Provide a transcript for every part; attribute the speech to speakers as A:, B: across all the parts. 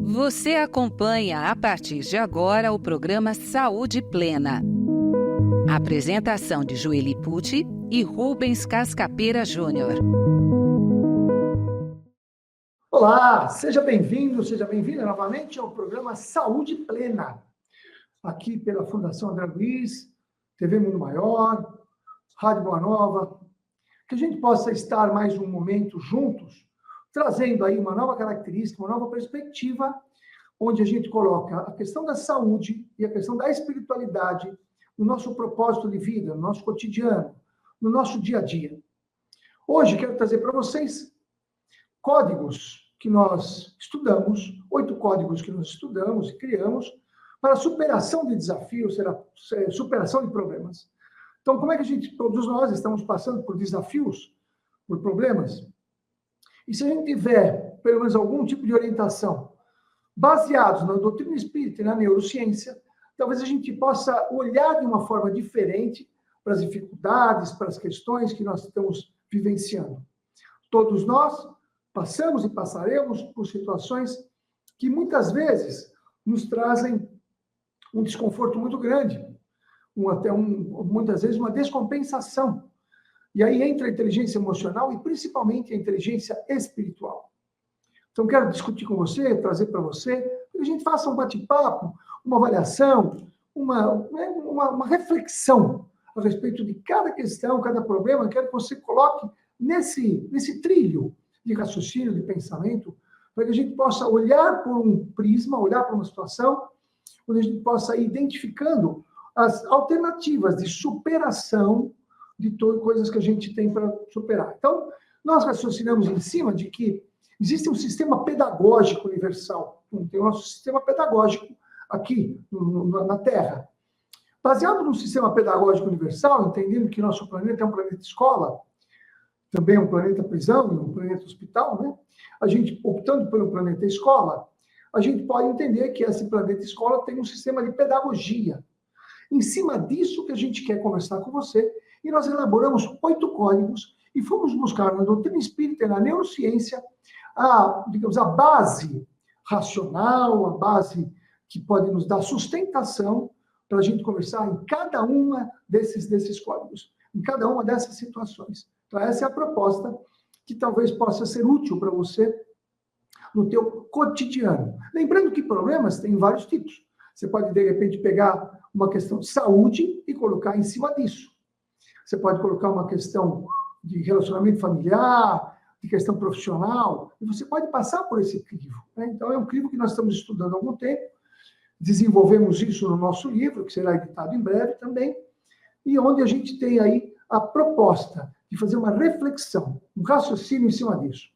A: Você acompanha a partir de agora o programa Saúde Plena. Apresentação de Joeli Pucci e Rubens Cascapeira Júnior.
B: Olá, seja bem-vindo, seja bem-vinda novamente ao programa Saúde Plena, aqui pela Fundação André Luiz, TV Mundo Maior, Rádio Boa Nova, que a gente possa estar mais um momento juntos, trazendo aí uma nova característica, uma nova perspectiva, onde a gente coloca a questão da saúde e a questão da espiritualidade no nosso propósito de vida, no nosso cotidiano, no nosso dia a dia. Hoje quero trazer para vocês códigos que nós estudamos, 8 códigos que nós estudamos e criamos para a superação de desafios, superação de problemas. Então, como é que a gente, todos nós estamos passando por desafios, por problemas? E se a gente tiver, pelo menos, algum tipo de orientação baseados na doutrina espírita e na neurociência, talvez a gente possa olhar de uma forma diferente para as dificuldades, para as questões que nós estamos vivenciando. Todos nós passamos e passaremos por situações que muitas vezes nos trazem um desconforto muito grande, muitas vezes uma descompensação. E aí entra a inteligência emocional e principalmente a inteligência espiritual. Então, quero discutir com você, trazer para você, que a gente faça um bate-papo, uma avaliação, uma reflexão a respeito de cada questão, cada problema. Eu quero que você coloque nesse trilho de raciocínio, de pensamento, para que a gente possa olhar por um prisma, olhar para uma situação, onde a gente possa ir identificando as alternativas de superação de coisas que a gente tem para superar. Então, nós raciocinamos em cima de que existe um sistema pedagógico universal, tem o nosso sistema pedagógico aqui na Terra. Baseado no sistema pedagógico universal, entendendo que nosso planeta é um planeta escola, também um planeta prisão e um planeta hospital, né? A gente, optando pelo planeta escola, a gente pode entender que esse planeta escola tem um sistema de pedagogia. Em cima disso que a gente quer conversar com você, e nós elaboramos 8 códigos e fomos buscar na doutrina espírita e na neurociência a base racional, a base que pode nos dar sustentação para a gente conversar em cada uma desses códigos, em cada uma dessas situações. Então, essa é a proposta que talvez possa ser útil para você no teu cotidiano. Lembrando que problemas têm vários tipos. Você pode, de repente, pegar uma questão de saúde e colocar em cima disso. Você pode colocar uma questão de relacionamento familiar, de questão profissional, e você pode passar por esse crivo, né? Então, é um crivo que nós estamos estudando há algum tempo, desenvolvemos isso no nosso livro, que será editado em breve também, e onde a gente tem aí a proposta de fazer uma reflexão, um raciocínio em cima disso.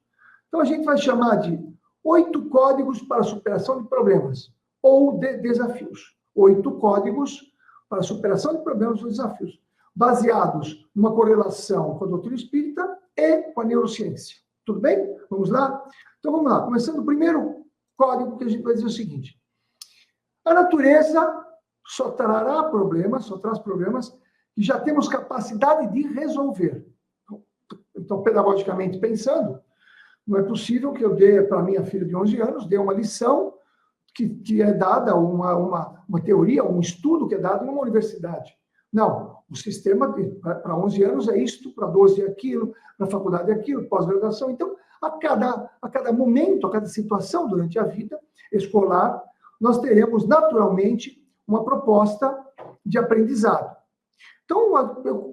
B: Então, a gente vai chamar de 8 códigos para a superação de problemas, ou de desafios. 8 códigos para a superação de problemas ou desafios, baseados numa correlação com a doutrina espírita e com a neurociência. Tudo bem? Vamos lá? Então, vamos lá. Começando o primeiro código, que a gente vai dizer o seguinte: a natureza só trará problemas, só traz problemas que já temos capacidade de resolver. Então, pedagogicamente pensando, não é possível que eu dê para minha filha de 11 anos, dê uma lição que é dada, uma teoria, um estudo que é dado numa universidade. Não, o sistema para 11 anos é isto, para 12 é aquilo, para a faculdade é aquilo, pós-graduação. Então, a cada momento, a cada situação durante a vida escolar, nós teremos naturalmente uma proposta de aprendizado. Então,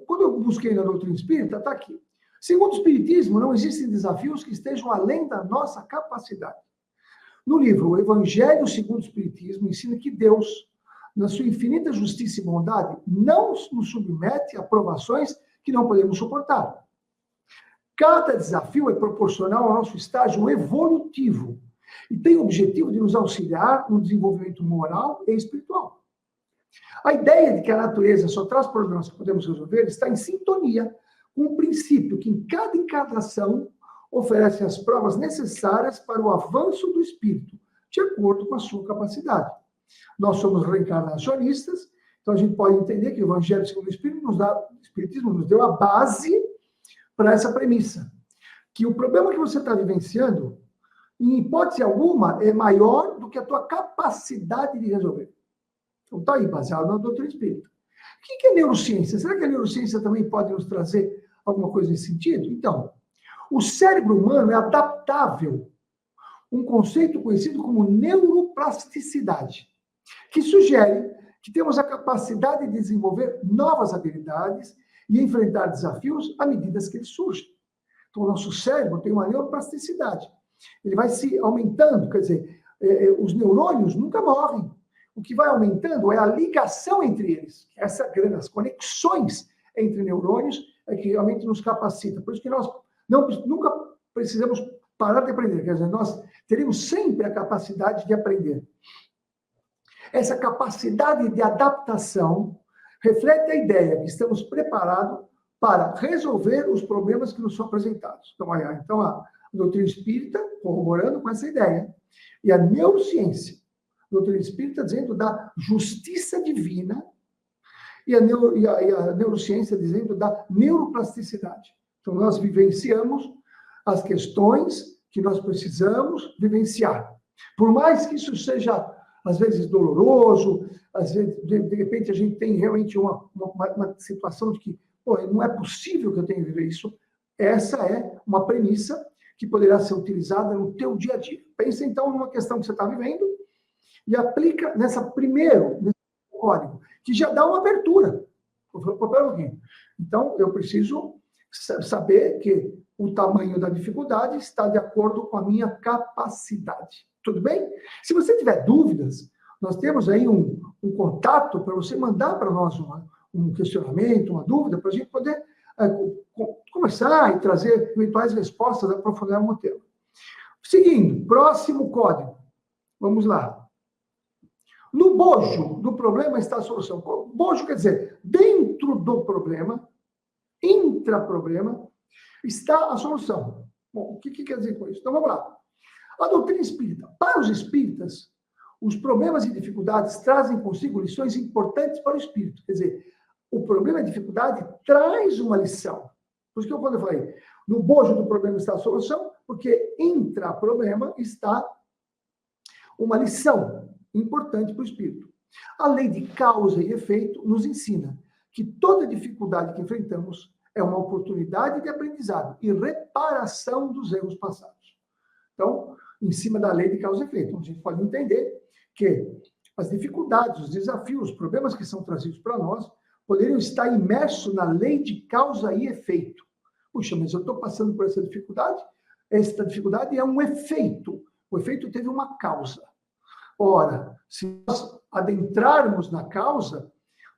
B: quando eu busquei na doutrina espírita, está aqui. Segundo o Espiritismo, não existem desafios que estejam além da nossa capacidade. No livro O Evangelho segundo o Espiritismo, ensina que Deus, na sua infinita justiça e bondade, não nos submete a provações que não podemos suportar. Cada desafio é proporcional ao nosso estágio evolutivo e tem o objetivo de nos auxiliar no desenvolvimento moral e espiritual. A ideia de que a natureza só traz problemas que podemos resolver está em sintonia com o princípio que em cada encarnação oferece as provas necessárias para o avanço do espírito, de acordo com a sua capacidade. Nós somos reencarnacionistas, então a gente pode entender que o Evangelho segundo o Espiritismo nos deu a base para essa premissa, que o problema que você está vivenciando, em hipótese alguma, é maior do do que a tua capacidade de resolver. Então, está aí, baseado na doutrina espírita. O que é neurociência? Será que a neurociência também pode nos trazer alguma coisa nesse sentido? Então, o cérebro humano é adaptável. Um conceito conhecido como neuroplasticidade, que sugere que temos a capacidade de desenvolver novas habilidades e enfrentar desafios à medida que eles surgem. Então, o nosso cérebro tem uma neuroplasticidade. Ele vai se aumentando, quer dizer, os neurônios nunca morrem. O que vai aumentando é a ligação entre eles. Essa grana, as conexões entre neurônios é que realmente nos capacita. Por isso que nós nunca precisamos parar de aprender. Quer dizer, nós teremos sempre a capacidade de aprender. Essa capacidade de adaptação reflete a ideia que estamos preparados para resolver os problemas que nos são apresentados. Então a doutrina espírita corroborando com essa ideia. E a neurociência, a doutrina espírita dizendo da justiça divina e a neurociência dizendo da neuroplasticidade. Então nós vivenciamos as questões que nós precisamos vivenciar. Por mais que isso seja, às vezes, doloroso, às vezes, de repente, a gente tem realmente uma situação de que, não é possível que eu tenha que viver isso. Essa é uma premissa que poderá ser utilizada no teu dia a dia. Pensa, então, numa questão que você está vivendo e aplica nesse código, que já dá uma abertura. Então, eu preciso saber que o tamanho da dificuldade está de acordo com a minha capacidade. Tudo bem? Se você tiver dúvidas, nós temos aí um contato para você mandar para nós um questionamento, uma dúvida, para a gente poder conversar e trazer eventuais respostas, aprofundar o tema. Seguindo, próximo código. Vamos lá. No bojo do problema está a solução. Bojo quer dizer, dentro do problema, intraproblema, está a solução. Bom, o que quer dizer com isso? Então, vamos lá. A doutrina espírita. Para os espíritas, os problemas e dificuldades trazem consigo lições importantes para o espírito. Quer dizer, o problema e a dificuldade traz uma lição. Por isso que quando eu falei, no bojo do problema está a solução, porque intraproblema está uma lição importante para o espírito. A lei de causa e efeito nos ensina que toda dificuldade que enfrentamos é uma oportunidade de aprendizado e reparação dos erros passados. Então, em cima da lei de causa e efeito, a gente pode entender que as dificuldades, os desafios, os problemas que são trazidos para nós poderiam estar imersos na lei de causa e efeito. Puxa, mas eu estou passando por essa dificuldade é um efeito. O efeito teve uma causa. Ora, se nós adentrarmos na causa,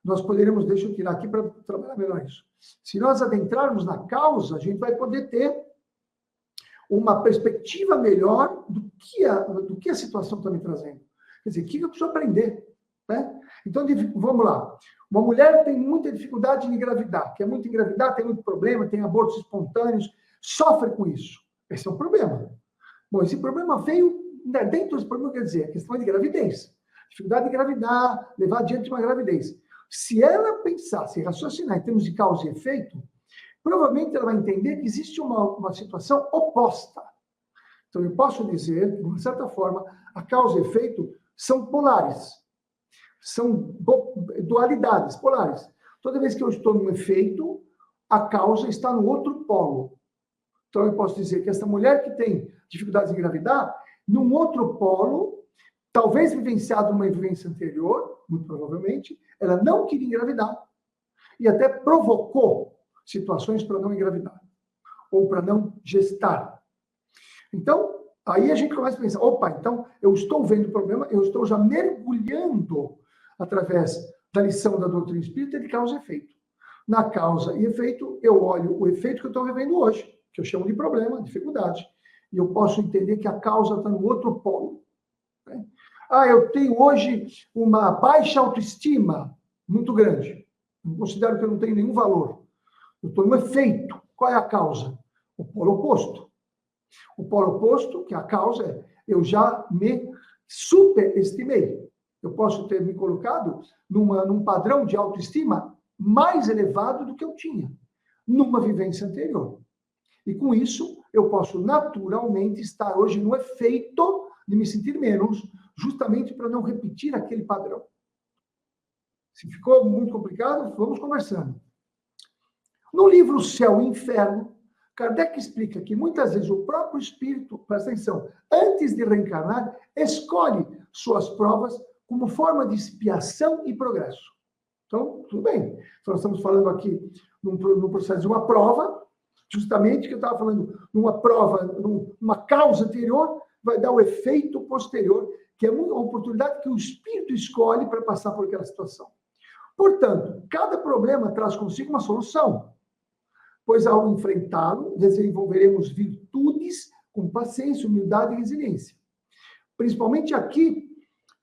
B: nós poderemos, deixa eu tirar aqui para trabalhar melhor isso. Se nós adentrarmos na causa, a gente vai poder ter uma perspectiva melhor do que a situação está me trazendo. Quer dizer, o que eu preciso aprender? Né? Então, vamos lá. Uma mulher tem muita dificuldade em engravidar, quer muito engravidar, tem muito problema, tem abortos espontâneos, sofre com isso. Esse é um problema. Bom, esse problema veio, dentro desse problema, quer dizer, a questão de gravidez. Dificuldade de engravidar, levar adiante uma gravidez. Se ela pensar, se raciocinar em termos de causa e efeito, provavelmente ela vai entender que existe uma situação oposta. Então, eu posso dizer, de uma certa forma, a causa e efeito são polares. São dualidades polares. Toda vez que eu estou num efeito, a causa está no outro polo. Então, eu posso dizer que essa mulher que tem dificuldades em engravidar, num outro polo, talvez vivenciado numa vivência anterior, muito provavelmente, ela não queria engravidar e até provocou situações para não engravidar ou para não gestar. Então, aí a gente começa a pensar, opa, então eu estou vendo o problema, eu estou já mergulhando através da lição da doutrina espírita de causa e efeito. Na causa e efeito, eu olho o efeito que eu estou vivendo hoje, que eu chamo de problema, dificuldade, e eu posso entender que a causa está no outro polo. Né? Eu tenho hoje uma baixa autoestima muito grande. Eu considero que eu não tenho nenhum valor. Eu estou no efeito. Qual é a causa? O polo oposto. O polo oposto, que a causa é, eu já me superestimei. Eu posso ter me colocado num padrão de autoestima mais elevado do que eu tinha, numa vivência anterior. E com isso, eu posso naturalmente estar hoje no efeito de me sentir menos justamente para não repetir aquele padrão. Se ficou muito complicado, vamos conversando. No livro Céu e Inferno, Kardec explica que muitas vezes o próprio espírito, presta atenção, antes de reencarnar, escolhe suas provas como forma de expiação e progresso. Então, tudo bem. Então, nós estamos falando aqui num processo de uma prova, justamente que eu estava falando, numa prova, numa causa anterior, vai dar o efeito posterior, que é uma oportunidade que o espírito escolhe para passar por aquela situação. Portanto, cada problema traz consigo uma solução, pois ao enfrentá-lo, desenvolveremos virtudes com paciência, humildade e resiliência. Principalmente aqui,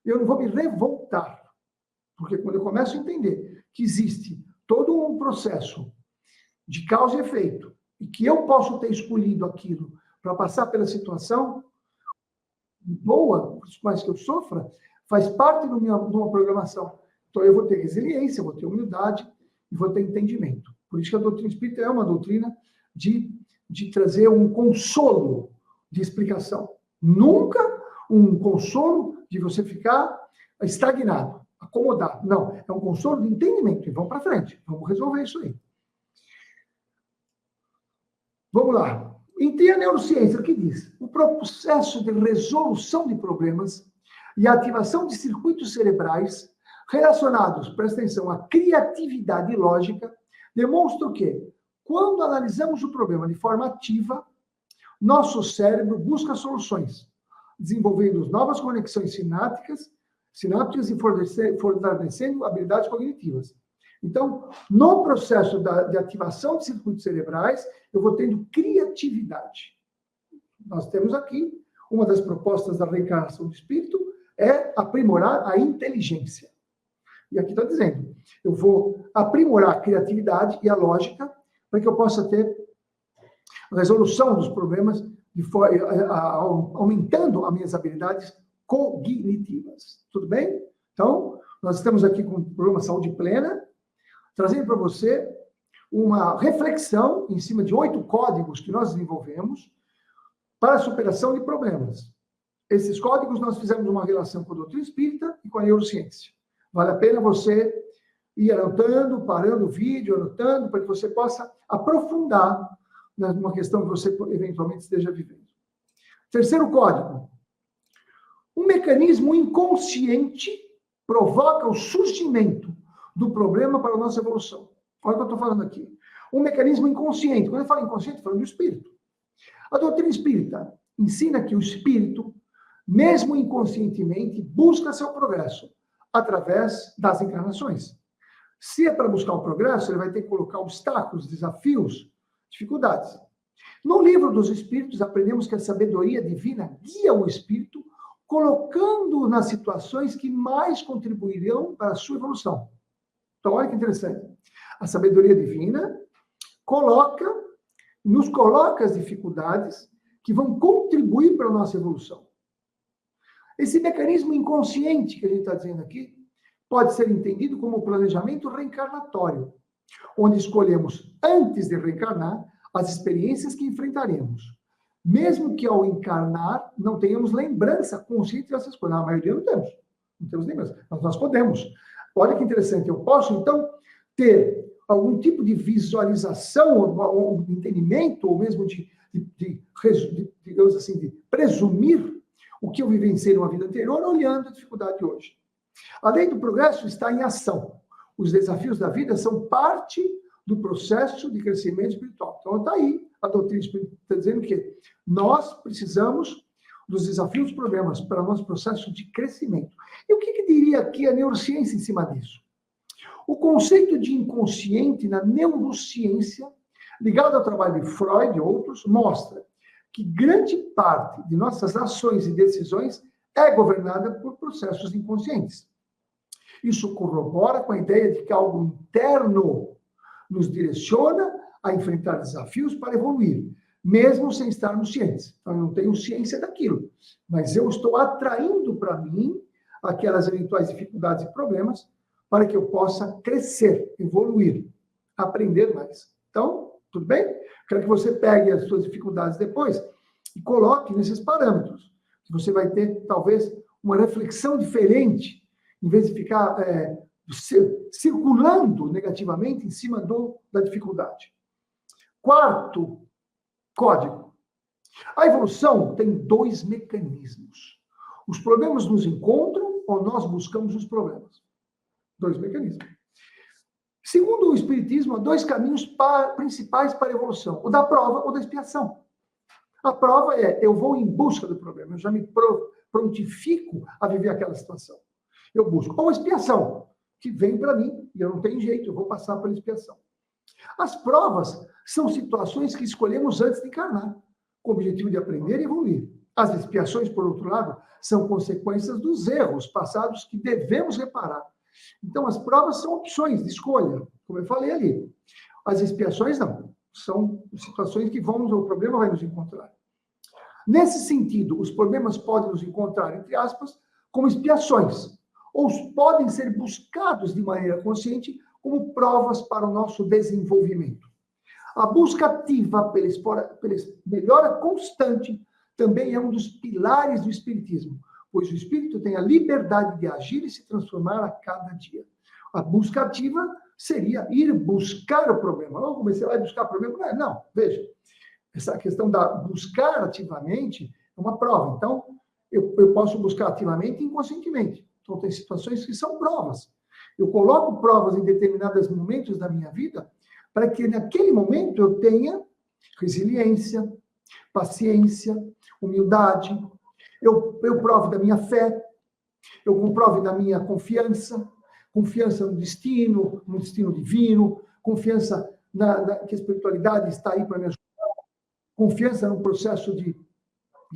B: eu não vou me revoltar, porque quando eu começo a entender que existe todo um processo de causa e efeito, e que eu posso ter escolhido aquilo para passar pela situação boa, por mais que eu sofra, faz parte de uma programação. Então, eu vou ter resiliência, vou ter humildade e vou ter entendimento. Por isso que a doutrina espírita é uma doutrina de trazer um consolo de explicação. Nunca um consolo de você ficar estagnado, acomodado. Não, é um consolo de entendimento. E vamos para frente, vamos resolver isso aí. Vamos lá. Em a neurociência, o que diz? O processo de resolução de problemas e a ativação de circuitos cerebrais relacionados, presta atenção, à criatividade lógica, demonstra que, quando analisamos o problema de forma ativa, nosso cérebro busca soluções, desenvolvendo novas conexões sinápticas e fortalecendo habilidades cognitivas. Então, no processo de ativação de circuitos cerebrais, eu vou tendo criatividade. Nós temos aqui, uma das propostas da reencarnação do espírito é aprimorar a inteligência. E aqui está dizendo, eu vou aprimorar a criatividade e a lógica para que eu possa ter a resolução dos problemas aumentando as minhas habilidades cognitivas. Tudo bem? Então, nós estamos aqui com o programa Saúde Plena, trazendo para você uma reflexão em cima de 8 códigos que nós desenvolvemos para a superação de problemas. Esses códigos nós fizemos uma relação com a doutrina espírita e com a neurociência. Vale a pena você ir anotando, parando o vídeo, anotando, para que você possa aprofundar numa questão que você eventualmente esteja vivendo. Terceiro código. Um mecanismo inconsciente provoca o surgimento do problema para a nossa evolução. Olha o que eu estou falando aqui. Um mecanismo inconsciente. Quando eu falo inconsciente, eu estou falando do espírito. A doutrina espírita ensina que o espírito, mesmo inconscientemente, busca seu progresso através das encarnações. Se é para buscar o progresso, ele vai ter que colocar obstáculos, desafios, dificuldades. No livro dos Espíritos, aprendemos que a sabedoria divina guia o espírito, colocando-o nas situações que mais contribuirão para a sua evolução. Então, olha que interessante. A sabedoria divina nos coloca as dificuldades que vão contribuir para a nossa evolução. Esse mecanismo inconsciente que a gente está dizendo aqui pode ser entendido como planejamento reencarnatório, onde escolhemos, antes de reencarnar, as experiências que enfrentaremos. Mesmo que ao encarnar não tenhamos lembrança consciente dessas coisas. Na maioria não temos. Não temos lembrança. Mas nós podemos. Olha que interessante. Eu posso, então, ter algum tipo de visualização, ou de entendimento, ou mesmo digamos assim, de presumir o que eu vivenciei numa vida anterior, olhando a dificuldade de hoje. A lei do progresso está em ação. Os desafios da vida são parte do processo de crescimento espiritual. Então, está aí a doutrina espírita está dizendo que nós precisamos dos desafios, dos problemas, para o nosso processo de crescimento. E o que diria aqui a neurociência em cima disso? O conceito de inconsciente na neurociência, ligado ao trabalho de Freud e outros, mostra que grande parte de nossas ações e decisões é governada por processos inconscientes. Isso corrobora com a ideia de que algo interno nos direciona a enfrentar desafios para evoluir, mesmo sem estarmos cientes. Então, eu não tenho ciência daquilo, mas eu estou atraindo para mim aquelas eventuais dificuldades e problemas para que eu possa crescer, evoluir, aprender mais. Então, tudo bem? Quero que você pegue as suas dificuldades depois e coloque nesses parâmetros. Você vai ter, talvez, uma reflexão diferente, em vez de ficar circulando negativamente em cima da dificuldade. Quarto código. A evolução tem 2 mecanismos. Os problemas nos encontram ou nós buscamos os problemas? 2 mecanismos. Segundo o Espiritismo, há 2 caminhos principais para a evolução: o da prova ou da expiação. A prova é, eu vou em busca do problema, eu já me prontifico a viver aquela situação. Eu busco. Ou a expiação, que vem para mim, e eu não tenho jeito, eu vou passar pela expiação. As provas são situações que escolhemos antes de encarnar, com o objetivo de aprender e evoluir. As expiações, por outro lado, são consequências dos erros passados que devemos reparar. Então, as provas são opções de escolha, como eu falei ali. As expiações, não. São situações que o problema vai nos encontrar. Nesse sentido, os problemas podem nos encontrar, entre aspas, como expiações, ou podem ser buscados de maneira consciente como provas para o nosso desenvolvimento. A busca ativa pela melhora constante também é um dos pilares do Espiritismo, pois o Espírito tem a liberdade de agir e se transformar a cada dia. A busca ativa seria ir buscar o problema. Não, comecei lá a buscar o problema. Não, veja, essa questão da buscar ativamente é uma prova. Então, eu posso buscar ativamente e inconscientemente. Então, tem situações que são provas. Eu coloco provas em determinados momentos da minha vida para que naquele momento eu tenha resiliência, paciência, humildade, eu prove da minha fé, eu comprove da minha confiança no destino divino, confiança que a espiritualidade está aí para me ajudar, confiança no processo de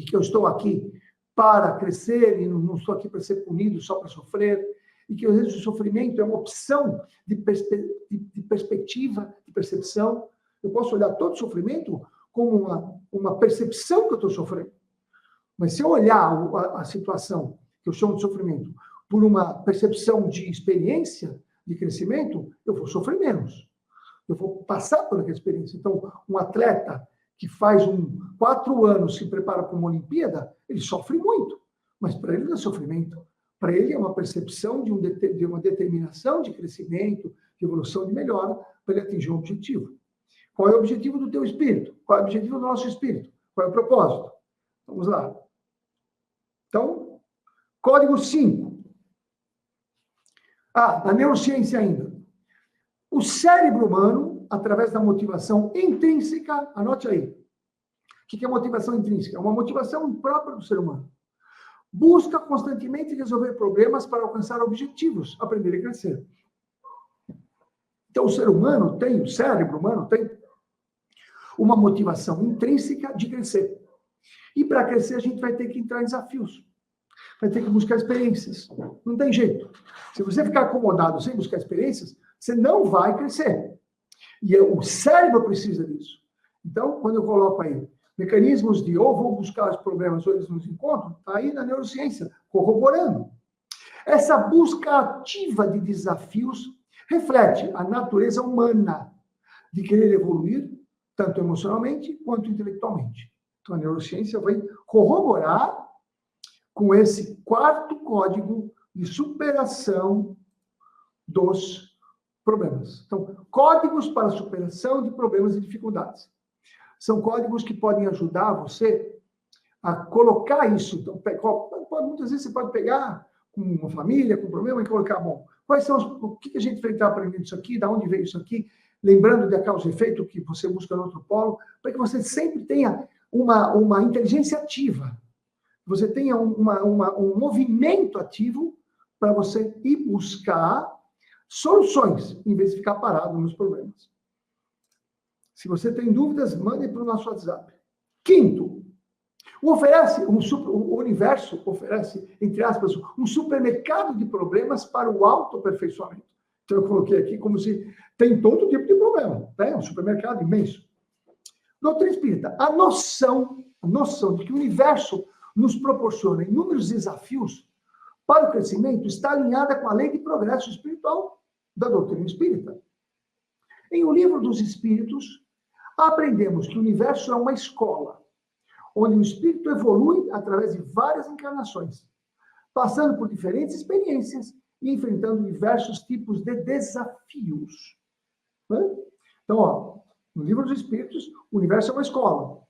B: que eu estou aqui para crescer e não estou aqui para ser punido, só para sofrer, e que às vezes o sofrimento é uma opção de perspectiva, de percepção. Eu posso olhar todo sofrimento como uma percepção que eu estou sofrendo. Mas se eu olhar a situação que eu chamo de sofrimento por uma percepção de experiência, de crescimento, eu vou sofrer menos. Eu vou passar por aquela experiência. Então, um atleta que faz 4 anos se prepara para uma Olimpíada, ele sofre muito. Mas para ele não é sofrimento. Para ele é uma percepção de uma determinação de crescimento, de evolução, de melhora, para ele atingir um objetivo. Qual é o objetivo do teu espírito? Qual é o objetivo do nosso espírito? Qual é o propósito? Vamos lá. Então, código 5. Na neurociência ainda. O cérebro humano, através da motivação intrínseca, anote aí. O que é motivação intrínseca? É uma motivação própria do ser humano. Busca constantemente resolver problemas para alcançar objetivos, aprender e crescer. Então, o cérebro humano tem uma motivação intrínseca de crescer. E para crescer, a gente vai ter que entrar em desafios. Vai ter que buscar experiências. Não tem jeito. Se você ficar acomodado sem buscar experiências, você não vai crescer. E o cérebro precisa disso. Então, quando eu coloco aí mecanismos de ou vou buscar os problemas ou eles nos encontram, está aí na neurociência, corroborando. Essa busca ativa de desafios reflete a natureza humana de querer evoluir, tanto emocionalmente quanto intelectualmente. Então, a neurociência vai corroborar com esse 4º código de superação dos problemas. Então, códigos para a superação de problemas e dificuldades. São códigos que podem ajudar você a colocar isso. Então, muitas vezes você pode pegar com uma família, com um problema, e colocar, quais são o que a gente está aprendendo isso aqui, de onde veio isso aqui, lembrando da causa e efeito que você busca no outro polo, para que você sempre tenha uma inteligência ativa. Você tenha um movimento ativo para você ir buscar soluções, em vez de ficar parado nos problemas. Se você tem dúvidas, mande para o nosso WhatsApp. 5º, o universo oferece, entre aspas, um supermercado de problemas para o autoaperfeiçoamento. Então, eu coloquei aqui como se tem todo tipo de problema. Né? Um supermercado imenso. Doutrina espírita, a noção de que o universo nos proporciona inúmeros desafios para o crescimento está alinhada com a lei de progresso espiritual da doutrina espírita. Em O Livro dos Espíritos, aprendemos que o universo é uma escola, onde o espírito evolui através de várias encarnações, passando por diferentes experiências e enfrentando diversos tipos de desafios. Então, ó, no Livro dos Espíritos, o universo é uma escola,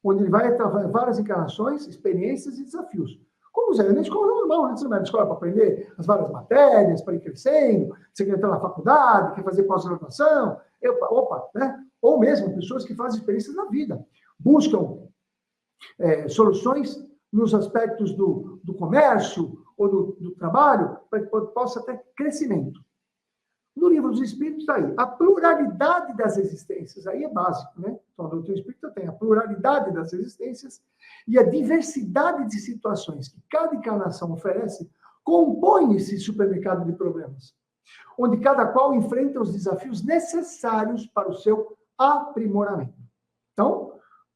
B: onde ele vai trabalhar várias encarnações, experiências e desafios. Como você é na escola normal, né? Você não vai na escola para aprender as várias matérias, para ir crescendo, você quer entrar na faculdade, quer fazer pós-graduação, né? Ou mesmo pessoas que fazem experiências na vida, buscam soluções nos aspectos do comércio ou do trabalho, para que possa ter crescimento. No Livro dos Espíritos está aí, a pluralidade das existências, aí é básico, né? Então, a doutrina espírita tem a pluralidade das existências e a diversidade de situações que cada encarnação oferece, compõe esse supermercado de problemas, onde cada qual enfrenta os desafios necessários para o seu aprimoramento. Então,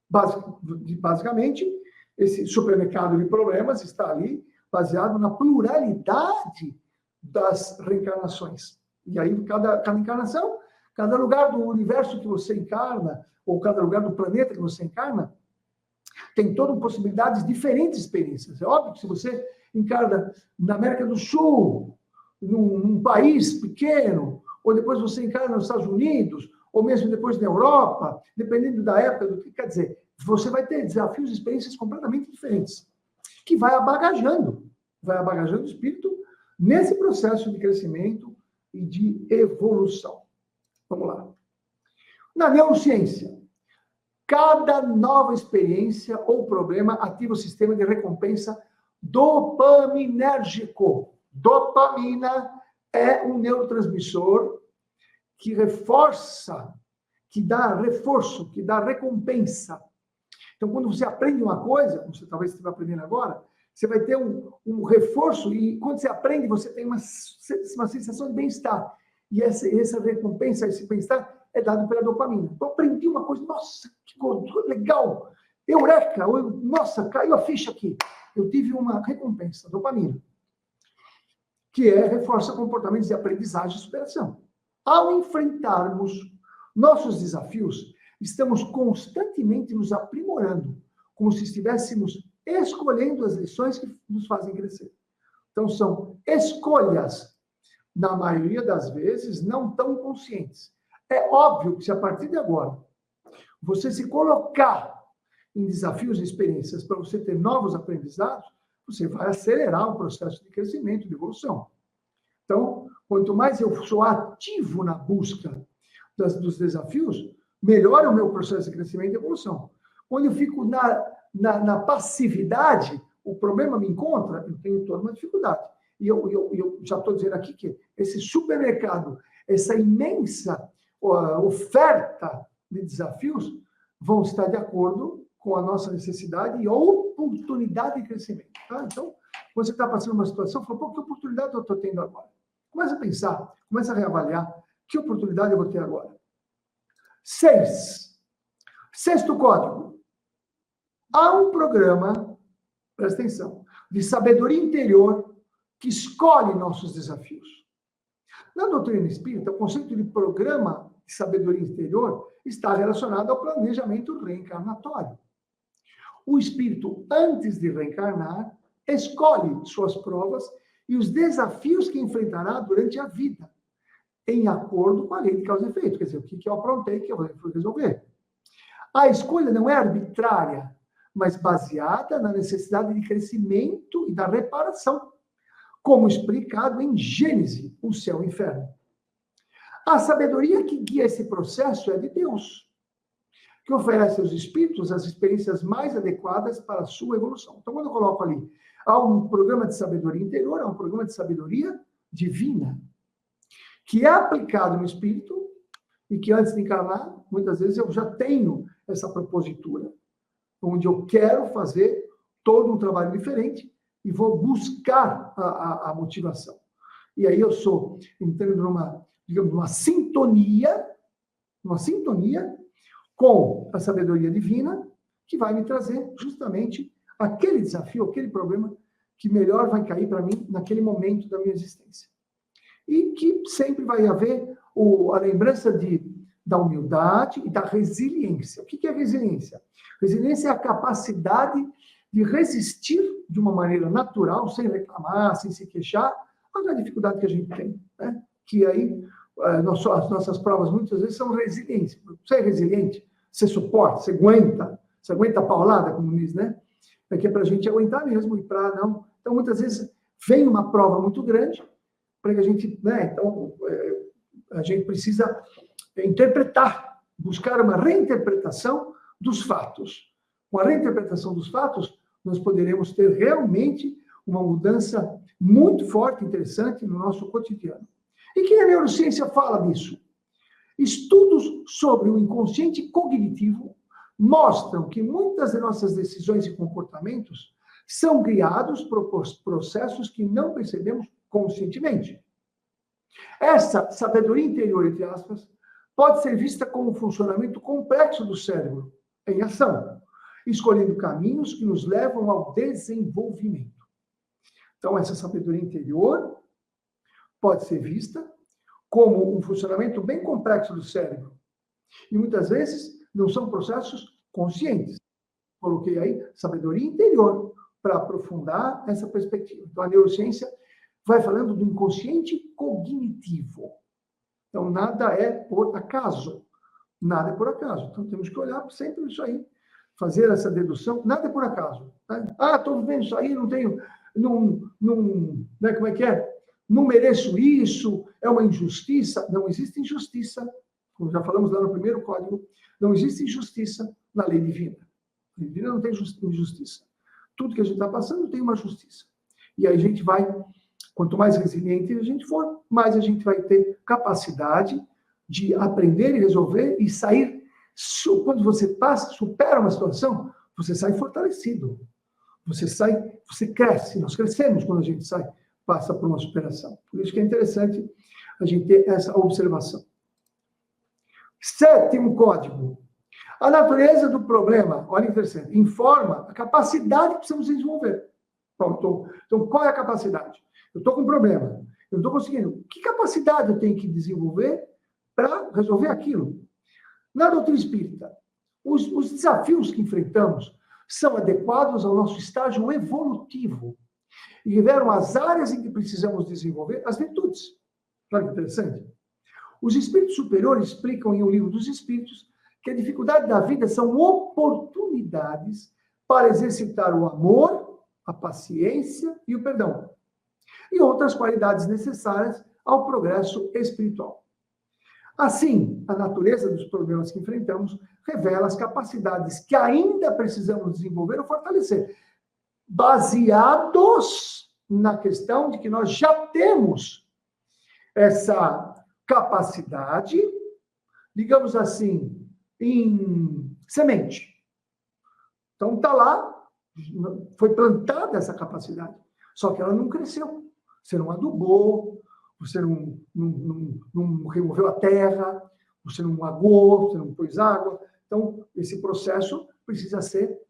B: basicamente, esse supermercado de problemas está ali baseado na pluralidade das reencarnações. E aí, cada encarnação, cada lugar do universo que você encarna, ou cada lugar do planeta que você encarna, tem todas possibilidades, diferentes experiências. É óbvio que se você encarna na América do Sul, num país pequeno, ou depois você encarna nos Estados Unidos, ou mesmo depois na Europa, dependendo da época, do que quer dizer, você vai ter desafios e experiências completamente diferentes, que vai abagajando o espírito nesse processo de crescimento e de evolução. Vamos lá. Na neurociência, cada nova experiência ou problema ativa o sistema de recompensa dopaminérgico. Dopamina é um neurotransmissor que reforça, que dá reforço, que dá recompensa. Então, quando você aprende uma coisa, como você talvez esteja aprendendo agora, você vai ter um reforço e quando você aprende, você tem uma sensação de bem-estar. E essa recompensa, esse bem-estar, é dado pela dopamina. Então, aprendi uma coisa, nossa, que legal! Eureka! Nossa, caiu a ficha aqui. Eu tive uma recompensa, dopamina, que reforça comportamentos de aprendizagem e superação. Ao enfrentarmos nossos desafios, estamos constantemente nos aprimorando, como se estivéssemos escolhendo as lições que nos fazem crescer. Então, são escolhas, na maioria das vezes, não tão conscientes. É óbvio que se a partir de agora você se colocar em desafios e experiências para você ter novos aprendizados, você vai acelerar o processo de crescimento, de evolução. Então, quanto mais eu sou ativo na busca dos desafios, melhor é o meu processo de crescimento e evolução. Quando eu fico na passividade, o problema me encontra, eu tenho toda uma dificuldade. E eu já estou dizendo aqui que esse supermercado, essa imensa oferta de desafios, vão estar de acordo com a nossa necessidade e oportunidade de crescimento. Tá? Então, quando você está passando uma situação, fala, pô, que oportunidade eu estou tendo agora? Começa a pensar, começa a reavaliar, que oportunidade eu vou ter agora? 6. Sexto código. Há um programa, presta atenção, de sabedoria interior que escolhe nossos desafios. Na doutrina espírita, o conceito de programa de sabedoria interior está relacionado ao planejamento reencarnatório. O espírito, antes de reencarnar, escolhe suas provas e os desafios que enfrentará durante a vida, em acordo com a lei de causa e efeito. Quer dizer, o que eu aprontei que eu vou resolver. A escolha não é arbitrária, mas baseada na necessidade de crescimento e da reparação, como explicado em Gênesis, o céu e o inferno. A sabedoria que guia esse processo é de Deus, que oferece aos espíritos as experiências mais adequadas para a sua evolução. Então, quando eu coloco ali, há um programa de sabedoria interior, há um programa de sabedoria divina, que é aplicado no espírito e que antes de encarnar, muitas vezes eu já tenho essa propositura, onde eu quero fazer todo um trabalho diferente e vou buscar a motivação. E aí eu sou entrando numa sintonia com a sabedoria divina, que vai me trazer justamente aquele desafio, aquele problema que melhor vai cair para mim naquele momento da minha existência. E que sempre vai haver a lembrança da humildade e da resiliência. O que é resiliência? Resiliência é a capacidade de resistir de uma maneira natural, sem reclamar, sem se queixar, a dificuldade que a gente tem, né? Que aí, as nossas provas muitas vezes são resiliência. Você é resiliente, você suporta, você aguenta a paulada, como diz, né? É que é para a gente aguentar mesmo e para não. Então, muitas vezes, vem uma prova muito grande para que a gente, né? Então, a gente precisa interpretar, buscar uma reinterpretação dos fatos. Com a reinterpretação dos fatos, nós poderemos ter realmente uma mudança muito forte, interessante no nosso cotidiano. E que a neurociência fala disso? Estudos sobre o inconsciente cognitivo mostram que muitas de nossas decisões e comportamentos são guiados por processos que não percebemos conscientemente. Essa sabedoria interior, entre aspas, pode ser vista como um funcionamento complexo do cérebro em ação, escolhendo caminhos que nos levam ao desenvolvimento. Então, essa sabedoria interior pode ser vista como um funcionamento bem complexo do cérebro. E muitas vezes não são processos conscientes. Coloquei aí sabedoria interior para aprofundar essa perspectiva. Então, a neurociência vai falando do inconsciente cognitivo. Então, nada é por acaso. Nada é por acaso. Então, temos que olhar sempre isso aí, fazer essa dedução. Nada é por acaso. Né? Estou vendo isso aí, não tenho... né, como é que é? Não mereço isso, é uma injustiça. Não existe injustiça, como já falamos lá no primeiro código, não existe injustiça na lei divina. A lei divina não tem injustiça. Tudo que a gente está passando tem uma justiça. E aí a gente vai, quanto mais resiliente a gente for, mais a gente vai ter capacidade de aprender e resolver e sair. Quando você supera uma situação, você sai fortalecido. Você cresce. Nós crescemos quando a gente passa por uma superação. Por isso que é interessante a gente ter essa observação. 7º código. A natureza do problema, olha que interessante, informa a capacidade que precisamos desenvolver. Pronto. Então, qual é a capacidade? Eu estou com um problema, eu não estou conseguindo. Que capacidade eu tenho que desenvolver para resolver aquilo? Na doutrina espírita, os desafios que enfrentamos são adequados ao nosso estágio evolutivo e revelam as áreas em que precisamos desenvolver as virtudes. Olha que interessante. Os espíritos superiores explicam em O Livro dos Espíritos que a dificuldade da vida são oportunidades para exercitar o amor, a paciência e o perdão, e outras qualidades necessárias ao progresso espiritual. Assim, a natureza dos problemas que enfrentamos revela as capacidades que ainda precisamos desenvolver ou fortalecer, baseados na questão de que nós já temos essa capacidade, digamos assim, em semente. Então, está lá, foi plantada essa capacidade, só que ela não cresceu. Você não adubou, você não removeu a terra, você não aguou, você não pôs água. Então, esse processo precisa ser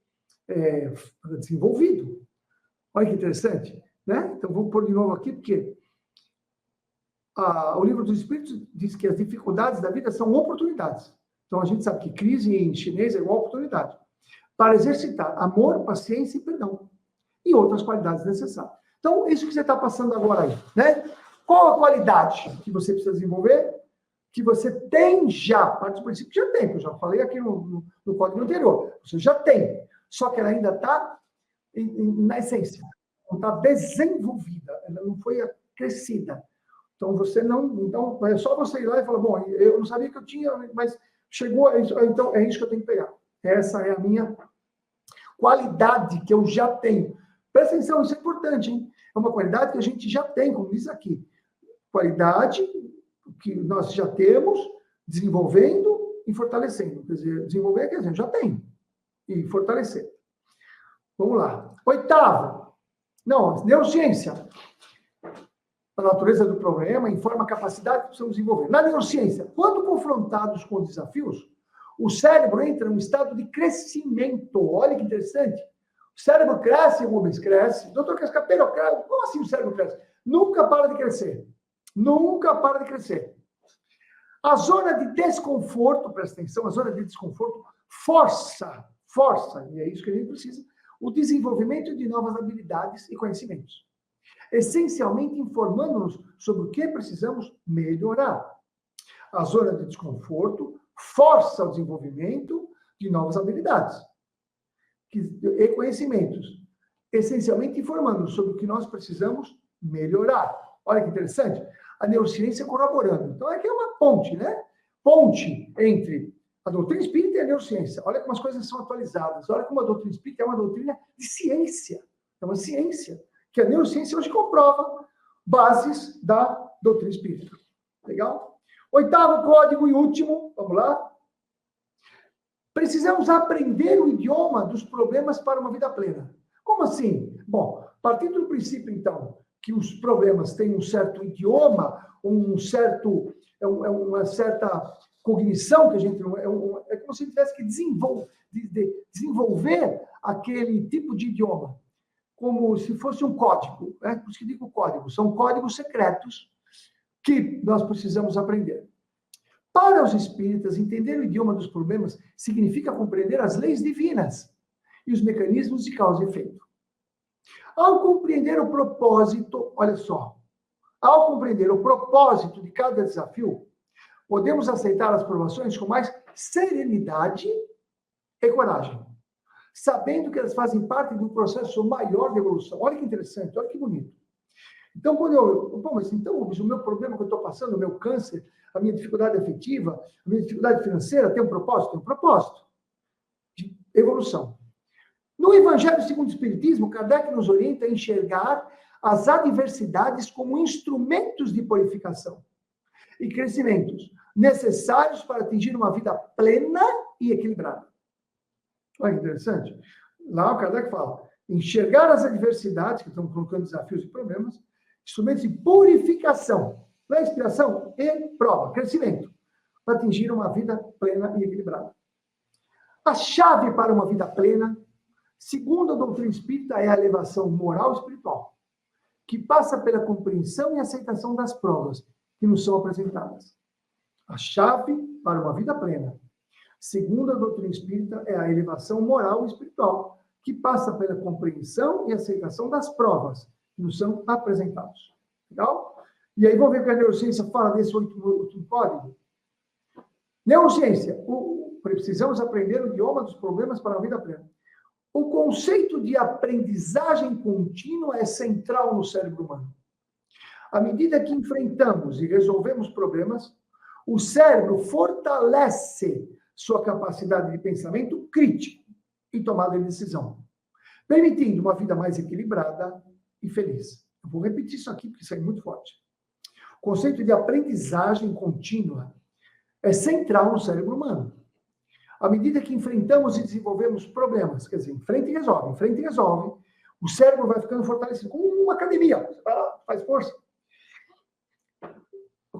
B: desenvolvido. Olha que interessante, né? Então, vamos pôr de novo aqui, porque o Livro dos Espíritos diz que as dificuldades da vida são oportunidades. Então, a gente sabe que crise em chinês é igual oportunidade. Para exercitar amor, paciência e perdão. E outras qualidades necessárias. Então, isso que você está passando agora aí, né? Qual a qualidade que você precisa desenvolver? Que você tem já, parte do princípio que já tem, que eu já falei aqui no código anterior. Você já tem, só que ela ainda está na essência. Não está desenvolvida, ela não foi crescida. Então, você não... Então, é só você ir lá e falar, bom, eu não sabia que eu tinha, mas chegou, então é isso que eu tenho que pegar. Essa é a minha qualidade que eu já tenho. Presta atenção, isso é importante, hein? É uma qualidade que a gente já tem, como diz aqui. Qualidade que nós já temos, desenvolvendo e fortalecendo. Quer dizer, desenvolver, quer dizer, já tem. E fortalecer. Vamos lá. 8º. Não, neurociência. A natureza do problema informa a capacidade que precisamos desenvolver. Na neurociência, quando confrontados com desafios, o cérebro entra em um estado de crescimento. Olha que interessante. O cérebro cresce, o Rubens cresce. Doutor Cascapeiro, como assim o cérebro cresce? Nunca para de crescer. Nunca para de crescer. A zona de desconforto, presta atenção, a zona de desconforto força, e é isso que a gente precisa, o desenvolvimento de novas habilidades e conhecimentos, essencialmente informando-nos sobre o que precisamos melhorar. A zona de desconforto força o desenvolvimento de novas habilidades e conhecimentos, essencialmente informando-nos sobre o que nós precisamos melhorar. Olha que interessante. A neurociência corroborando. Então, aqui é uma ponte, né? Ponte entre a doutrina espírita e a neurociência. Olha como as coisas são atualizadas. Olha como a doutrina espírita é uma doutrina de ciência. É uma ciência que a neurociência hoje comprova bases da doutrina espírita. Legal? 8º código e último. Vamos lá. Precisamos aprender o idioma dos problemas para uma vida plena. Como assim? Bom, partindo do princípio, então, que os problemas têm um certo idioma, uma certa cognição que a gente não é como se tivesse que desenvolver aquele tipo de idioma, como se fosse um código, né? Por isso que digo código, são códigos secretos que nós precisamos aprender. Para os espíritas, entender o idioma dos problemas significa compreender as leis divinas e os mecanismos de causa e efeito. Ao compreender o propósito, olha só, ao compreender o propósito de cada desafio, podemos aceitar as provações com mais serenidade e coragem, sabendo que elas fazem parte de um processo maior de evolução. Olha que interessante, olha que bonito. Então, o meu problema que eu estou passando, o meu câncer, a minha dificuldade afetiva, a minha dificuldade financeira, tem um propósito? Tem um propósito de evolução. No Evangelho segundo o Espiritismo, Kardec nos orienta a enxergar as adversidades como instrumentos de purificação e crescimentos necessários para atingir uma vida plena e equilibrada. Olha que interessante. Lá o Kardec fala, enxergar as adversidades, que estão colocando desafios e problemas, instrumentos de purificação, não é expiação e prova, crescimento, para atingir uma vida plena e equilibrada. A chave para uma vida plena, segundo a doutrina espírita, é a elevação moral e espiritual, que passa pela compreensão e aceitação das provas que nos são apresentadas. A chave para uma vida plena, segundo a doutrina espírita, é a elevação moral e espiritual, que passa pela compreensão e aceitação das provas que nos são apresentadas. Legal? E aí vamos ver o que a neurociência fala desse último código. Neurociência. Precisamos aprender o idioma dos problemas para a vida plena. O conceito de aprendizagem contínua é central no cérebro humano. À medida que enfrentamos e resolvemos problemas, o cérebro fortalece sua capacidade de pensamento crítico e tomada de decisão, permitindo uma vida mais equilibrada e feliz. Eu vou repetir isso aqui, porque isso é muito forte. O conceito de aprendizagem contínua é central no cérebro humano. À medida que enfrentamos e desenvolvemos problemas, quer dizer, enfrenta e resolve, o cérebro vai ficando fortalecido, como uma academia. Você vai lá, faz força.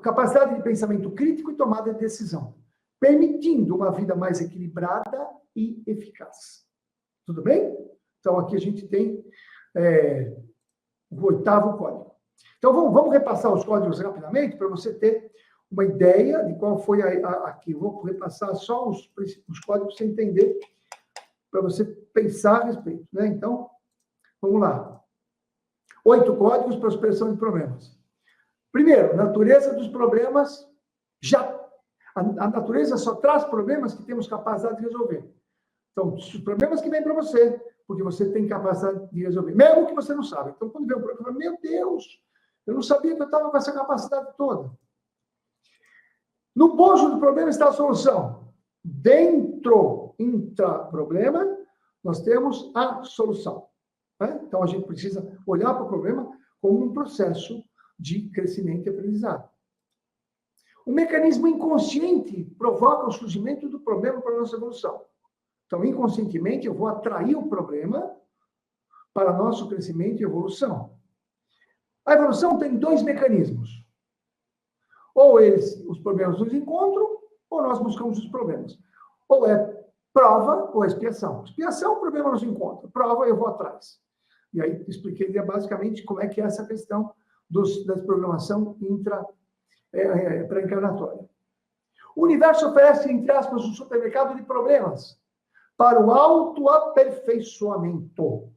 B: Capacidade de pensamento crítico e tomada de decisão, permitindo uma vida mais equilibrada e eficaz. Tudo bem? Então, aqui a gente tem o 8º código. Então, vamos repassar os códigos rapidamente, para você ter uma ideia de qual foi aqui. Eu vou repassar só os códigos para você entender, para você pensar a respeito, né? Então, vamos lá. 8 códigos para a expressão de problemas. Primeiro, natureza dos problemas. A natureza só traz problemas que temos capacidade de resolver. Então, os problemas que vêm para você, porque você tem capacidade de resolver, mesmo que você não sabe. Então, quando vem um problema, meu Deus, eu não sabia que eu estava com essa capacidade toda. No bojo do problema está a solução. Dentro, intra-problema, nós temos a solução. Né? Então, a gente precisa olhar para o problema como um processo de crescimento e aprendizado. O mecanismo inconsciente provoca o surgimento do problema para a nossa evolução. Então, inconscientemente, eu vou atrair o problema para nosso crescimento e evolução. A evolução tem 2 mecanismos. Ou os problemas nos encontram, ou nós buscamos os problemas. Ou é prova, ou é expiação. Expiação, o problema nos encontra. Prova, eu vou atrás. E aí, expliquei basicamente como é que é essa questão da programação pré-encarnatória. O universo oferece, entre aspas, um supermercado de problemas para o autoaperfeiçoamento.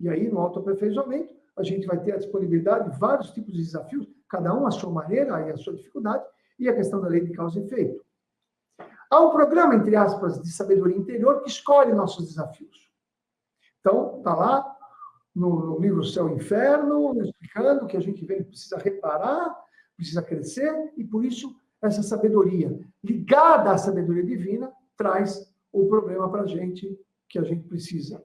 B: E aí, no autoaperfeiçoamento, a gente vai ter a disponibilidade de vários tipos de desafios, cada um à sua maneira e à sua dificuldade, e a questão da lei de causa e efeito. Há um programa, entre aspas, de sabedoria interior que escolhe nossos desafios. Então, está lá no livro Céu e Inferno, explicando que a gente precisa reparar, precisa crescer, e por isso essa sabedoria, ligada à sabedoria divina, traz o problema para a gente que a gente precisa.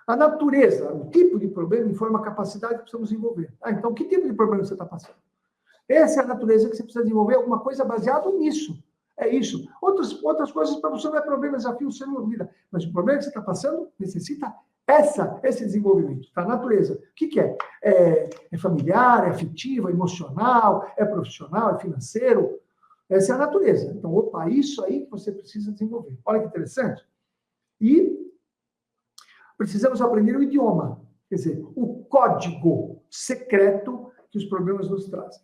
B: A natureza, o tipo de problema informa a capacidade que precisamos desenvolver. Então, que tipo de problema você está passando? Essa é a natureza que você precisa desenvolver, alguma coisa baseada nisso. É isso. Outras coisas para você não é problema, desafio, você não duvida. Mas o problema que você está passando necessita esse desenvolvimento. A natureza, o que é? É familiar, é afetivo, é emocional, é profissional, é financeiro. Essa é a natureza. Então, isso aí que você precisa desenvolver. Olha que interessante. E precisamos aprender o idioma, quer dizer, o código secreto que os problemas nos trazem.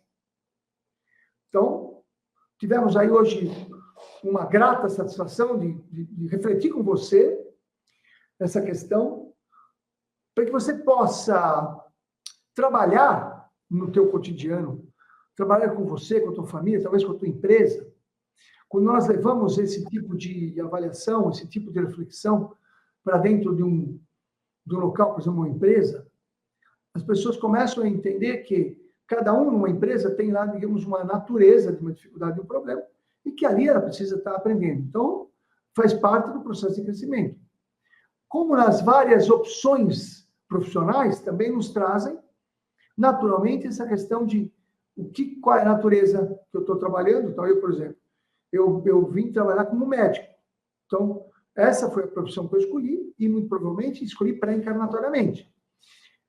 B: Então, tivemos aí hoje uma grata satisfação de refletir com você essa questão, para que você possa trabalhar no teu cotidiano, trabalhar com você, com a tua família, talvez com a tua empresa. Quando nós levamos esse tipo de avaliação, esse tipo de reflexão para dentro de um local, por exemplo, uma empresa, as pessoas começam a entender que cada um numa empresa tem lá, digamos, uma natureza de uma dificuldade, de um problema, e que ali ela precisa estar aprendendo. Então, faz parte do processo de crescimento. Como nas várias opções profissionais, também nos trazem, naturalmente, essa questão de qual é a natureza que eu estou trabalhando. Então, eu, por exemplo, eu vim trabalhar como médico. Então, essa foi a profissão que eu escolhi e, muito provavelmente, escolhi pré-encarnatoriamente.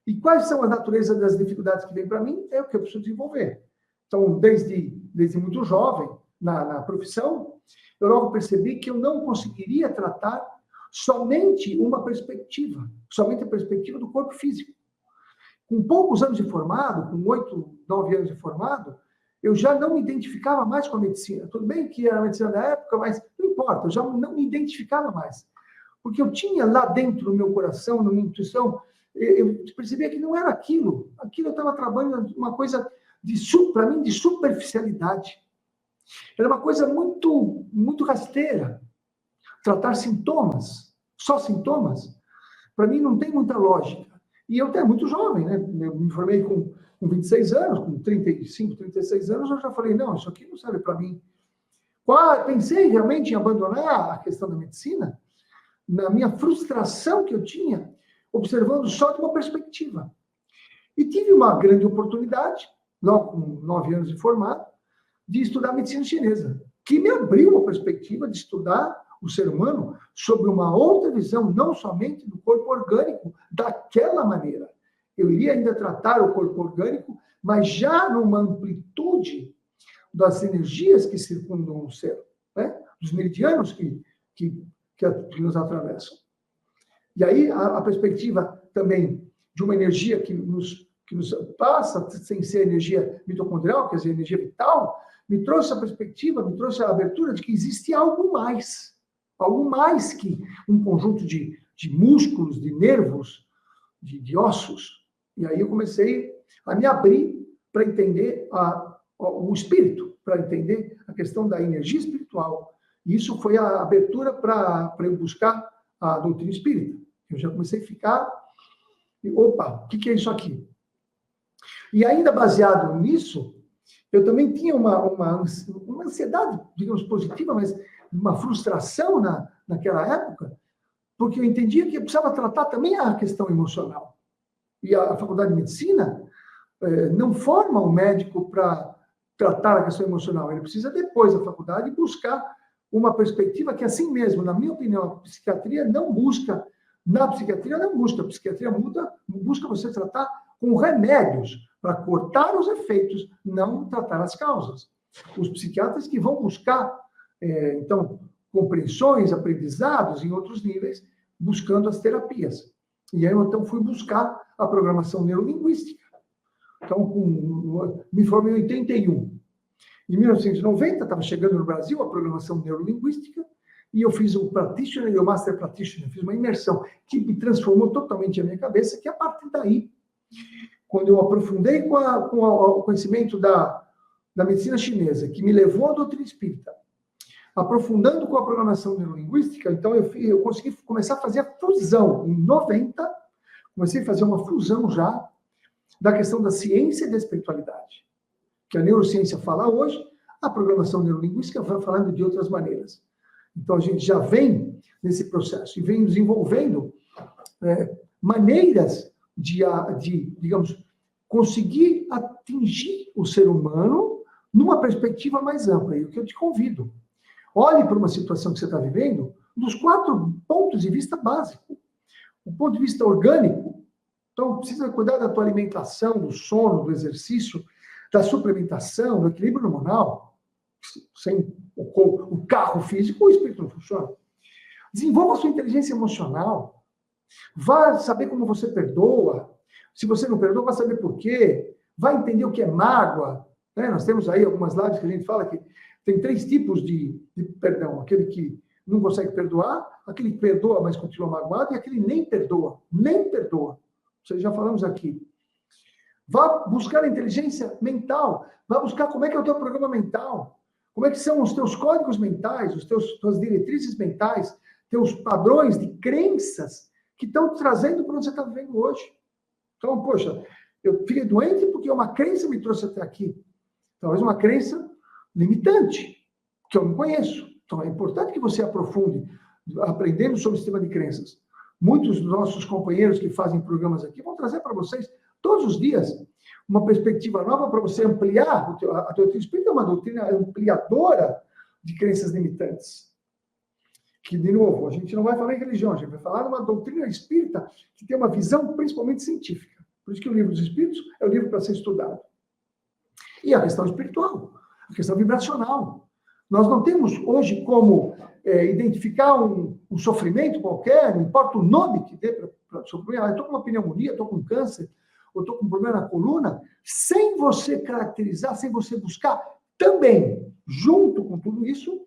B: E quais são as naturezas das dificuldades que vêm para mim? É o que eu preciso desenvolver. Então, desde muito jovem, na profissão, eu logo percebi que eu não conseguiria tratar somente uma perspectiva, somente a perspectiva do corpo físico. Com poucos anos de formado, com 8, 9 anos de formado, eu já não me identificava mais com a medicina. Tudo bem que era a medicina da época, mas não importa, eu já não me identificava mais. Porque eu tinha lá dentro do meu coração, na minha intuição, eu percebia que não era aquilo. Aquilo eu estava trabalhando uma coisa, para mim, de superficialidade. Era uma coisa muito, muito rasteira. Tratar sintomas, só sintomas, para mim não tem muita lógica. E eu até muito jovem, né? Eu me formei com 26 anos, com 35, 36 anos, eu já falei, não, isso aqui não serve para mim. Pensei realmente em abandonar a questão da medicina, na minha frustração que eu tinha, observando só de uma perspectiva. E tive uma grande oportunidade, logo com 9 anos de formado, de estudar medicina chinesa, que me abriu uma perspectiva de estudar o ser humano sob uma outra visão, não somente do corpo orgânico, daquela maneira. Eu iria ainda tratar o corpo orgânico, mas já numa amplitude das energias que circundam o ser, né? Dos meridianos que nos atravessam. E aí, a perspectiva também de uma energia que nos passa, sem ser energia mitocondrial, quer dizer, energia vital, me trouxe a perspectiva, me trouxe a abertura de que existe algo mais que um conjunto de músculos, de nervos, de ossos. E aí eu comecei a me abrir para entender o espírito, para entender a questão da energia espiritual. E isso foi a abertura para eu buscar a doutrina espírita. Eu já comecei a ficar, opa, o que é isso aqui? E ainda baseado nisso, eu também tinha uma ansiedade, digamos, positiva, mas uma frustração naquela época, porque eu entendia que eu precisava tratar também a questão emocional. E a Faculdade de Medicina não forma um médico para tratar a questão emocional. Ele precisa, depois da faculdade, buscar uma perspectiva que, assim mesmo, na minha opinião, a psiquiatria não busca. Na psiquiatria não busca. A psiquiatria busca você tratar com remédios para cortar os efeitos, não tratar as causas. Os psiquiatras que vão buscar, então, compreensões, aprendizados em outros níveis, buscando as terapias. E aí, eu, então, fui buscar a programação neurolinguística. Então, me formei em 81. Em 1990, estava chegando no Brasil a programação neurolinguística, e eu fiz o Practitioner e o Master Practitioner, fiz uma imersão que me transformou totalmente a minha cabeça, que a partir daí, quando eu aprofundei com o conhecimento da medicina chinesa, que me levou à doutrina espírita, aprofundando com a programação neurolinguística, então eu consegui começar a fazer a fusão. Em 90, comecei a fazer uma fusão já da questão da ciência e da espiritualidade. Que a neurociência fala hoje, a programação neurolinguística vai falando de outras maneiras. Então, a gente já vem nesse processo e vem desenvolvendo maneiras de, digamos, conseguir atingir o ser humano numa perspectiva mais ampla. E o que eu te convido, olhe para uma situação que você está vivendo dos 4 pontos de vista básicos. O ponto de vista orgânico, então precisa cuidar da tua alimentação, do sono, do exercício, da suplementação, do equilíbrio hormonal. Sem o carro físico, o espírito não funciona. Desenvolva a sua inteligência emocional. Vá saber como você perdoa. Se você não perdoa, vá saber por quê. Vai entender o que é mágoa. Né? Nós temos aí algumas lives que a gente fala que tem 3 tipos de perdão. Aquele que não consegue perdoar, aquele que perdoa, mas continua magoado, e aquele nem perdoa. Nem perdoa. Isso já falamos aqui. Vá buscar a inteligência mental. Vá buscar como é que é o teu programa mental. Como é que são os teus códigos mentais, tuas diretrizes mentais, teus padrões de crenças que estão te trazendo para onde você está vivendo hoje. Então, poxa, eu fiquei doente porque uma crença me trouxe até aqui. Talvez uma crença limitante, que eu não conheço. Então, é importante que você aprofunde, aprendendo sobre o sistema de crenças. Muitos dos nossos companheiros que fazem programas aqui vão trazer para vocês, todos os dias, uma perspectiva nova para você ampliar. A doutrina espírita é uma doutrina ampliadora de crenças limitantes. Que, de novo, a gente não vai falar em religião, a gente vai falar de uma doutrina espírita que tem uma visão principalmente científica. Por isso que o Livro dos Espíritos é o livro para ser estudado. E a questão espiritual, a questão vibracional. Nós não temos hoje como identificar um sofrimento qualquer, não importa o nome que dê para sofrer. Eu estou com uma pneumonia, estou com câncer, ou estou com um problema na coluna, sem você caracterizar, sem você buscar também, junto com tudo isso,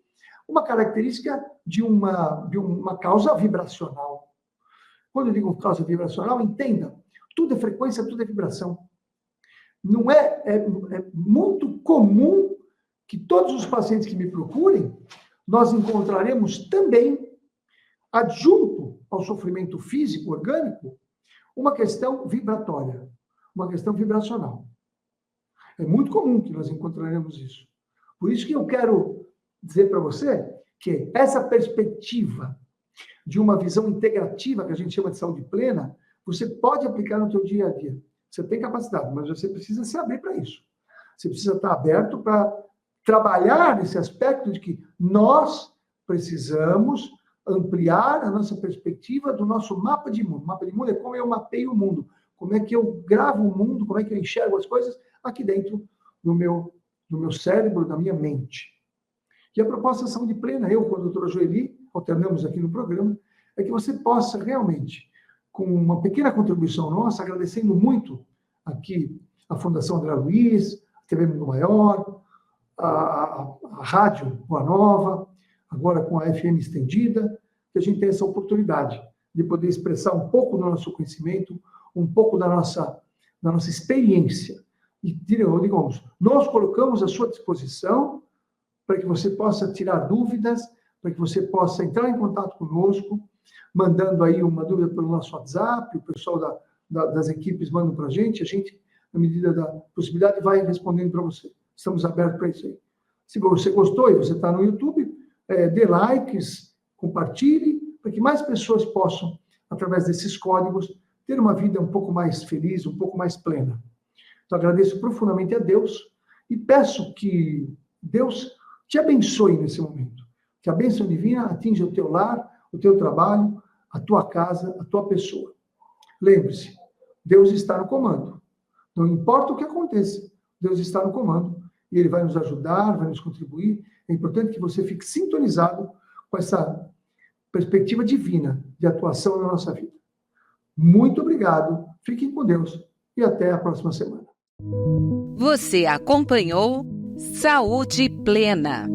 B: uma característica de uma causa vibracional. Quando eu digo causa vibracional, entenda, tudo é frequência, tudo é vibração. Não é muito comum que todos os pacientes que me procurem, nós encontraremos também, adjunto ao sofrimento físico, orgânico, uma questão vibratória, uma questão vibracional. É muito comum que nós encontraremos isso. Por isso que eu quero dizer para você que essa perspectiva de uma visão integrativa, que a gente chama de saúde plena, você pode aplicar no seu dia a dia. Você tem capacidade, mas você precisa se abrir para isso. Você precisa estar aberto para trabalhar nesse aspecto de que nós precisamos ampliar a nossa perspectiva do nosso mapa de mundo. O mapa de mundo é como eu mapeio o mundo, como é que eu gravo o mundo, como é que eu enxergo as coisas aqui dentro do meu cérebro, da minha mente. E a proposta de saúde plena, eu com a doutora Joeli, alternamos aqui no programa, é que você possa realmente, com uma pequena contribuição nossa, agradecendo muito aqui a Fundação André Luiz, a TV Mundo Maior, a Rádio Boa Nova, agora com a FM estendida, que a gente tem essa oportunidade de poder expressar um pouco do nosso conhecimento, um pouco da nossa experiência. E, digamos, nós colocamos à sua disposição para que você possa tirar dúvidas, para que você possa entrar em contato conosco, mandando aí uma dúvida pelo nosso WhatsApp, o pessoal das equipes mandam para a gente, na medida da possibilidade, vai respondendo para você. Estamos abertos para isso aí. Se você gostou e você está no YouTube, dê likes, compartilhe, para que mais pessoas possam, através desses códigos, ter uma vida um pouco mais feliz, um pouco mais plena. Então, agradeço profundamente a Deus e peço que Deus te abençoe nesse momento. Que a bênção divina atinja o teu lar, o teu trabalho, a tua casa, a tua pessoa. Lembre-se, Deus está no comando. Não importa o que aconteça, Deus está no comando e Ele vai nos ajudar, vai nos contribuir. É importante que você fique sintonizado com essa perspectiva divina de atuação na nossa vida. Muito obrigado, fiquem com Deus e até a próxima semana.
A: Você acompanhou Saúde Plena.